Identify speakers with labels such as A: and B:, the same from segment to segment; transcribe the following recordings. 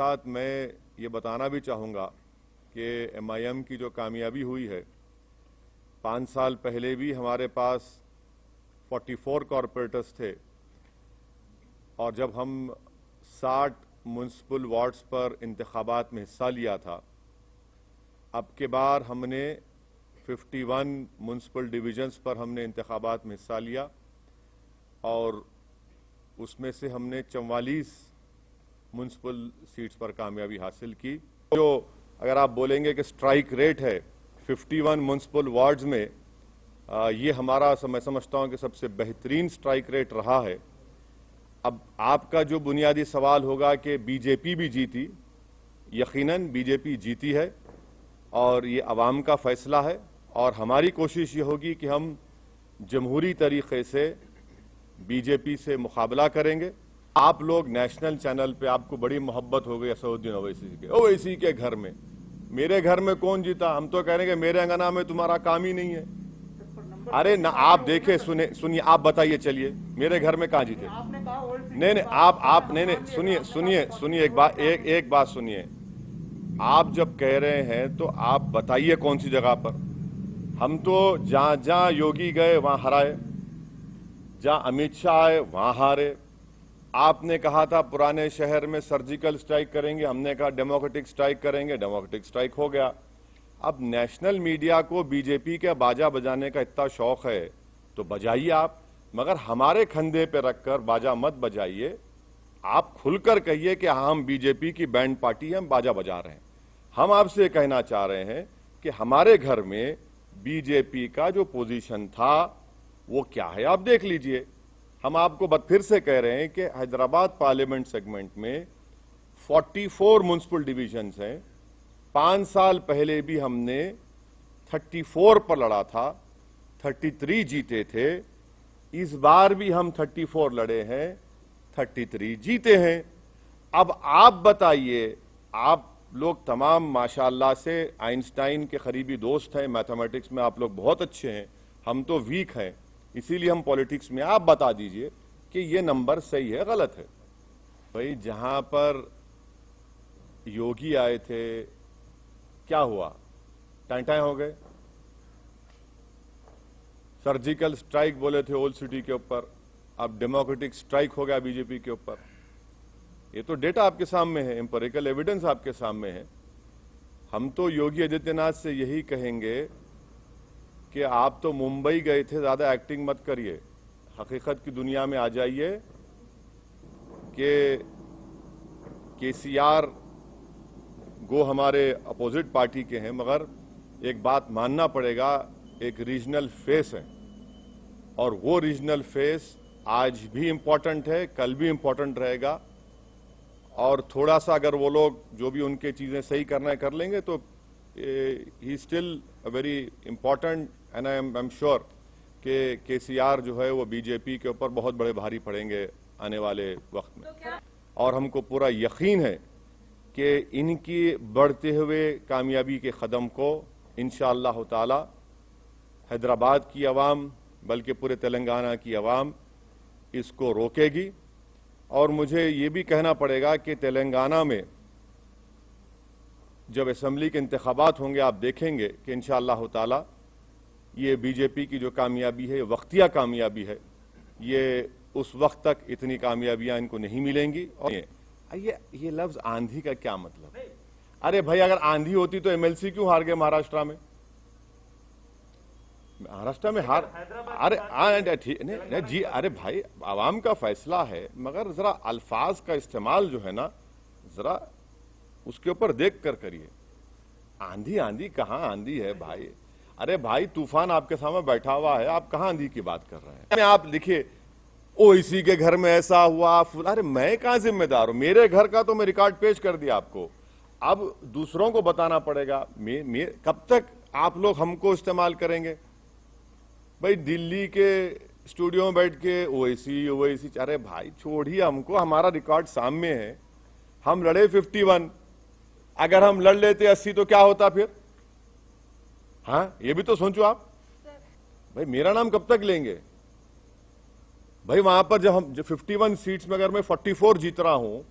A: साथ मैं ये बताना भी चाहूँगा कि MIM की जो कामयाबी हुई है, 5 साल पहले भी हमारे पास 44 कॉरपोरेटर्स थे और जब हम 60 म्युनिसिपल वार्ड्स पर इंतखाबात में हिस्सा लिया था, अब के बार हमने 51 म्युनिसिपल डिवीजन्स पर हमने इंतखाबात में हिस्सा लिया और उसमें से हमने 44 म्युनिसिपल सीट्स पर कामयाबी हासिल की। जो अगर आप बोलेंगे कि स्ट्राइक रेट है 51 म्युनिसिपल वार्ड्स में, ये हमारा मैं समझता हूं कि सबसे बेहतरीन स्ट्राइक रेट रहा है। अब आपका जो बुनियादी सवाल होगा कि बीजेपी भी जीती, यकीनन बीजेपी जीती है और ये अवाम का फैसला है और हमारी कोशिश ये होगी कि हम जमहूरी तरीके से बीजेपी से मुकाबला करेंगे। आप लोग नेशनल चैनल पे आपको बड़ी मोहब्बत हो गई असदुद्दीन ओवैसी के घर में। मेरे घर में कौन जीता? हम तो कह रहे हैं कि मेरे अंगना में तुम्हारा काम ही नहीं है। अरे ना, आप देखे सुनिए, आप बताइए, चलिए मेरे घर में कहाँ जीते? नहीं, आप नहीं, सुनिए एक बात सुनिए। आप जब कह रहे हैं तो आप बताइए कौन सी जगह पर। हम तो जहां जहां योगी गए वहां हराए, जहां अमित शाह आए वहां हारे। आपने कहा था पुराने शहर में सर्जिकल स्ट्राइक करेंगे, हमने कहा डेमोक्रेटिक स्ट्राइक करेंगे, डेमोक्रेटिक स्ट्राइक हो गया। अब नेशनल मीडिया को बीजेपी के बाजा बजाने का इतना शौक है तो बजाइए आप, मगर हमारे कंधे पे रखकर बाजा मत बजाइए। आप खुलकर कहिए कि हम बीजेपी की बैंड पार्टी हैं, हम बाजा बजा रहे हैं। हम आपसे कहना चाह रहे हैं कि हमारे घर में बीजेपी का जो पोजीशन था वो क्या है, आप देख लीजिए। हम आपको फिर से कह रहे हैं कि हैदराबाद पार्लियामेंट सेगमेंट में 44 म्युनिसिपल डिविजन्स हैं। 5 साल पहले भी हमने 34 पर लड़ा था, 33 जीते थे। इस बार भी हम 34 लड़े हैं, 33 जीते हैं। अब आप बताइए, आप लोग तमाम माशाअल्लाह से आइंस्टाइन के करीबी दोस्त हैं, मैथमेटिक्स में आप लोग बहुत अच्छे हैं, हम तो वीक हैं, इसीलिए हम पॉलिटिक्स में। आप बता दीजिए कि ये नंबर सही है गलत है। भाई जहां पर योगी आए थे क्या हुआ? टाइम हो गए। सर्जिकल स्ट्राइक बोले थे ओल्ड सिटी के ऊपर, अब डेमोक्रेटिक स्ट्राइक हो गया बीजेपी के ऊपर। ये तो डेटा आपके सामने है, एम्पिरिकल एविडेंस आपके सामने है। हम तो योगी आदित्यनाथ से यही कहेंगे कि आप तो मुंबई गए थे, ज्यादा एक्टिंग मत करिए, हकीकत की दुनिया में आ जाइए कि केसीआर गो हमारे अपोजिट पार्टी के हैं, मगर एक बात मानना पड़ेगा, एक रीजनल फेस है और वो रीजनल फेस आज भी इंपॉर्टेंट है, कल भी इंपॉर्टेंट रहेगा। और थोड़ा सा अगर वो लोग जो भी उनके चीजें सही करना है कर लेंगे तो he still very important and I am sure कि केसीआर जो है वो बीजेपी के ऊपर बहुत बड़े भारी पड़ेंगे आने वाले वक्त में। और हमको पूरा यकीन है कि इनकी बढ़ते हुए कामयाबी के कदम को इंशाअल्लाह ताला हैदराबाद की आवाम बल्कि पूरे तेलंगाना की आवाम इसको रोकेगी। और मुझे ये भी कहना पड़ेगा कि तेलंगाना में जब असेंबली के इंतखाबात होंगे, आप देखेंगे कि इंशाअल्लाह ताला ये बीजेपी की जो कामयाबी है, वक्तिया कामयाबी है, ये उस वक्त तक इतनी कामयाबियां इनको नहीं मिलेंगी। और ये लफ्ज आंधी का क्या मतलब? अरे भाई, अगर आंधी होती तो एमएलसी क्यों हार गए महाराष्ट्र में? महाराष्ट्र में हार, अरे ठीक नहीं जी, अरे भाई आवाम का फैसला है, मगर जरा अल्फाज का इस्तेमाल जो है ना, जरा उसके ऊपर देख कर करिए। आंधी आंधी कहाँ आंधी है भाई? अरे भाई, तूफान आपके सामने बैठा हुआ है, आप कहाँ आंधी की बात कर रहे हैं? आप लिखिए ओवैसी के घर में ऐसा हुआ, अरे मैं कहाँ जिम्मेदार हूं? मेरे घर का तो मैं रिकॉर्ड पेश कर दिया आपको, अब दूसरों को बताना पड़ेगा। कब तक आप लोग हमको इस्तेमाल करेंगे? भाई दिल्ली के स्टूडियो में बैठ के ओवैसी, अरे भाई छोड़िए हमको, हमारा रिकॉर्ड सामने है। हम लड़े 51, अगर हम लड़ लेते 80 तो क्या होता फिर? हाँ, ये भी तो सोचो आप। भाई मेरा नाम कब तक लेंगे? भाई वहां पर जब 51 सीट्स में अगर मैं 44 जीत रहा हूं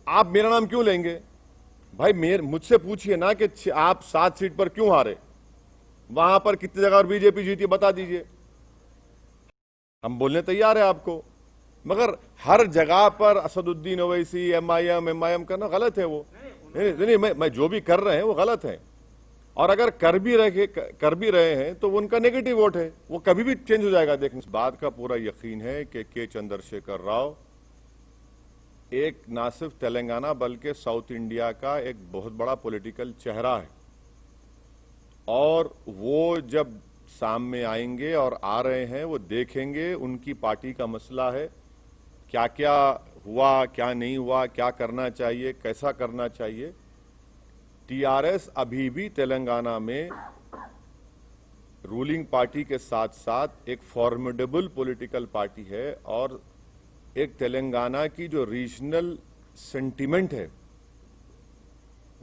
A: आप मेरा नाम क्यों लेंगे? भाई मुझसे पूछिए ना कि आप 7 सीट पर क्यों हारे, वहां पर कितनी जगह और बीजेपी जीती बता दीजिए, हम बोलने तैयार है आपको। मगर हर जगह पर असदुद्दीन ओवैसी एमआईएम करना गलत है। वो नहीं, मैं जो भी कर रहे हैं वो गलत है। और अगर कर भी रहे हैं तो वो उनका नेगेटिव वोट है, वो कभी भी चेंज हो जाएगा। देखने इस बात का पूरा यकीन है कि के चंद्रशेखर राव एक ना सिर्फ तेलंगाना बल्कि साउथ इंडिया का एक बहुत बड़ा पॉलिटिकल चेहरा है। और वो जब सामने आएंगे और आ रहे हैं, वो देखेंगे उनकी पार्टी का मसला है, क्या क्या हुआ क्या नहीं हुआ, क्या करना चाहिए कैसा करना चाहिए। टीआरएस अभी भी तेलंगाना में रूलिंग पार्टी के साथ साथ एक फॉर्मिडेबल पॉलिटिकल पार्टी है और एक तेलंगाना की जो रीजनल सेंटिमेंट है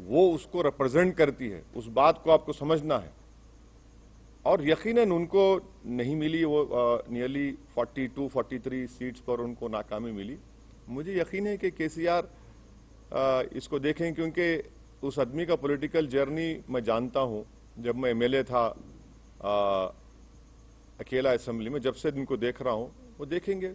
A: वो उसको रिप्रेजेंट करती है। उस बात को आपको समझना है। और यकीनन उनको नहीं मिली, वो नियरली 42-43 सीट्स पर उनको नाकामी मिली। मुझे यकीन है कि केसीआर इसको देखें, क्योंकि उस आदमी का पॉलिटिकल जर्नी मैं जानता हूं। जब मैं एमएलए था अकेला असेंबली में, जब से इनको देख रहा हूं, वो देखेंगे